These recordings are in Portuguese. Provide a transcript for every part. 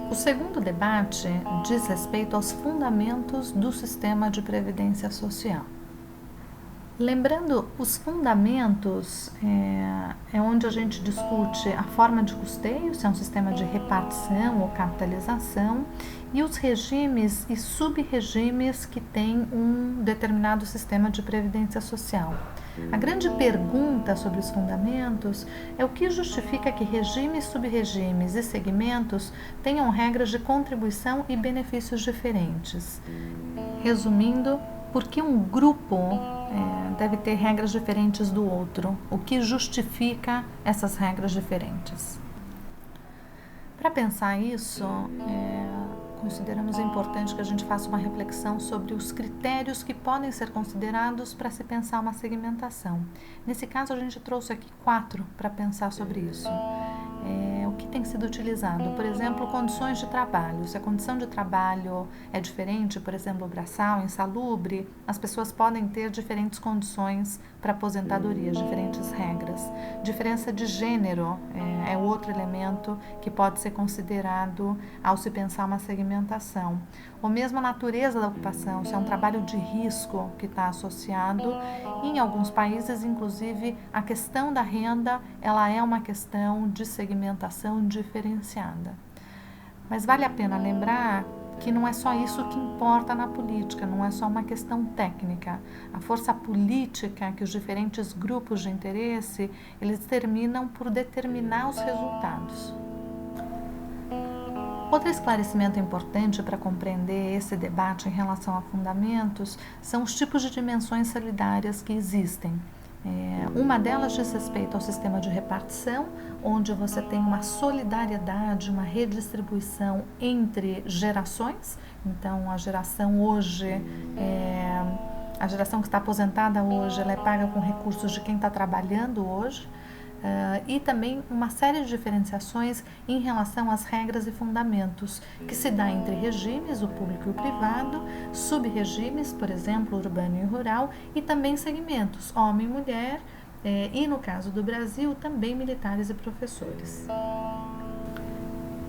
O segundo debate diz respeito aos fundamentos do sistema de previdência social. Lembrando, os fundamentos é onde a gente discute a forma de custeio, se é um sistema de repartição ou capitalização, e os regimes e sub-regimes que têm um determinado sistema de previdência social. A grande pergunta sobre os fundamentos é o que justifica que regimes, sub-regimes e segmentos tenham regras de contribuição e benefícios diferentes. Resumindo, por que um grupo deve ter regras diferentes do outro? O que justifica essas regras diferentes? Para pensar isso, consideramos importante que a gente faça uma reflexão sobre os critérios que podem ser considerados para se pensar uma segmentação. Nesse caso, a gente trouxe aqui 4 para pensar sobre isso. O que tem sido utilizado? Por exemplo, condições de trabalho. Se a condição de trabalho é diferente, por exemplo, braçal, insalubre, as pessoas podem ter diferentes condições para aposentadoria, diferentes regras. Diferença de gênero é outro elemento que pode ser considerado ao se pensar uma segmentação. Ou mesmo a natureza da ocupação, se é um trabalho de risco que está associado. Em alguns países, inclusive, a questão da renda, ela é uma questão de segmentação diferenciada. Mas vale a pena lembrar que não é só isso que importa na política, não é só uma questão técnica. A força política que os diferentes grupos de interesse, eles terminam por determinar os resultados. Outro esclarecimento importante para compreender esse debate em relação a fundamentos são os tipos de dimensões solidárias que existem. Uma delas diz respeito ao sistema de repartição, onde você tem uma solidariedade, uma redistribuição entre gerações. Então, a geração hoje, a geração que está aposentada hoje, ela é paga com recursos de quem está trabalhando hoje. E também uma série de diferenciações em relação às regras e fundamentos que se dá entre regimes, o público e o privado, sub-regimes, por exemplo, urbano e rural, e também segmentos, homem e mulher, e no caso do Brasil, também militares e professores.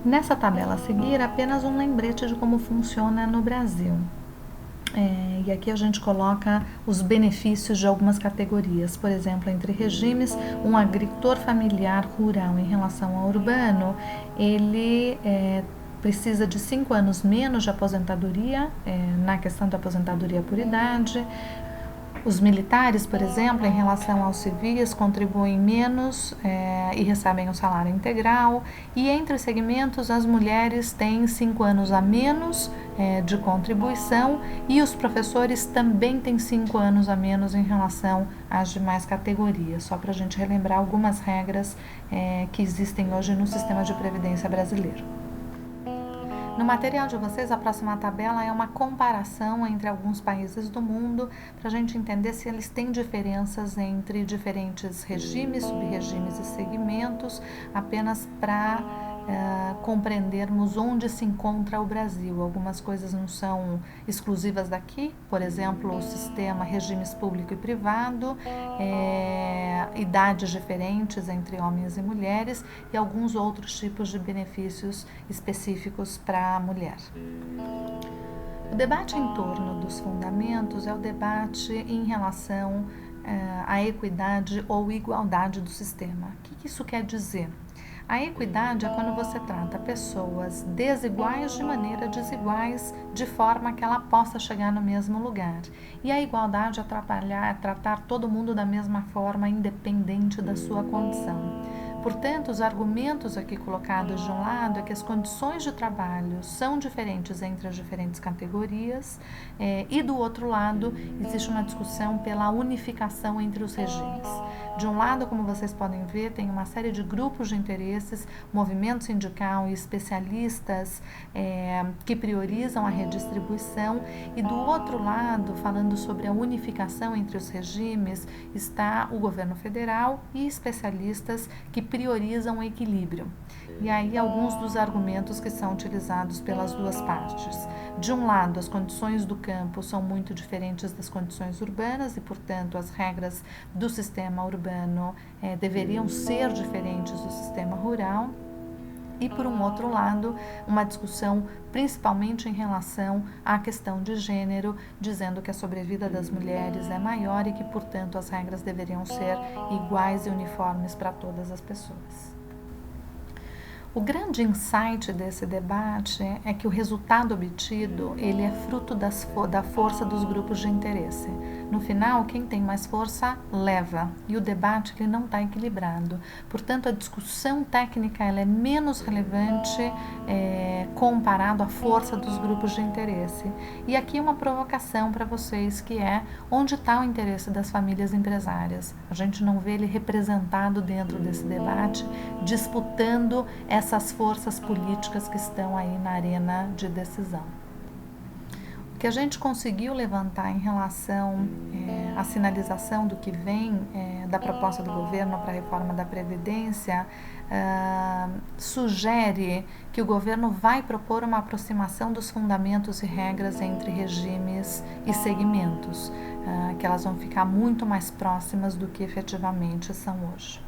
Nessa tabela a seguir, apenas um lembrete de como funciona no Brasil. E aqui a gente coloca os benefícios de algumas categorias. Por exemplo, entre regimes, um agricultor familiar rural em relação ao urbano, ele precisa de 5 anos menos de aposentadoria, na questão da aposentadoria por idade. Os militares, por exemplo, em relação aos civis, contribuem menos e recebem o salário integral. E entre os segmentos, as mulheres têm 5 anos a menos de contribuição e os professores também têm 5 anos a menos em relação às demais categorias. Só para a gente relembrar algumas regras que existem hoje no sistema de previdência brasileiro. No material de vocês, a próxima tabela é uma comparação entre alguns países do mundo para a gente entender se eles têm diferenças entre diferentes regimes, sub-regimes e segmentos, apenas para compreendermos onde se encontra o Brasil. Algumas coisas não são exclusivas daqui, por exemplo, o sistema regimes público e privado, idades diferentes entre homens e mulheres e alguns outros tipos de benefícios específicos para a mulher. O debate em torno dos fundamentos é o debate em relação à equidade ou igualdade do sistema. O que isso quer dizer? A equidade é quando você trata pessoas desiguais de maneira desiguais, de forma que ela possa chegar no mesmo lugar. E a igualdade é tratar todo mundo da mesma forma, independente da sua condição. Portanto, os argumentos aqui colocados de um lado é que as condições de trabalho são diferentes entre as diferentes categorias e do outro lado existe uma discussão pela unificação entre os regimes. De um lado, como vocês podem ver, tem uma série de grupos de interesses, movimento sindical e especialistas que priorizam a redistribuição e do outro lado, falando sobre a unificação entre os regimes, está o governo federal e especialistas que priorizam o equilíbrio. E aí alguns dos argumentos que são utilizados pelas duas partes. De um lado, as condições do campo são muito diferentes das condições urbanas e, portanto, as regras do sistema urbano deveriam ser diferentes do sistema rural. e, por um outro lado, uma discussão principalmente em relação à questão de gênero, dizendo que a sobrevida das mulheres é maior e que, portanto, as regras deveriam ser iguais e uniformes para todas as pessoas. O grande insight desse debate é que o resultado obtido ele é fruto da força dos grupos de interesse. No final, quem tem mais força leva, e o debate ele não está equilibrado. Portanto, a discussão técnica ela é menos relevante comparado à força dos grupos de interesse. E aqui uma provocação para vocês, que é onde está o interesse das famílias empresárias. A gente não vê ele representado dentro desse debate, disputando essas forças políticas que estão aí na arena de decisão. O que a gente conseguiu levantar em relação à sinalização do que vem da proposta do governo para a reforma da Previdência sugere que o governo vai propor uma aproximação dos fundamentos e regras entre regimes e segmentos, que elas vão ficar muito mais próximas do que efetivamente são hoje.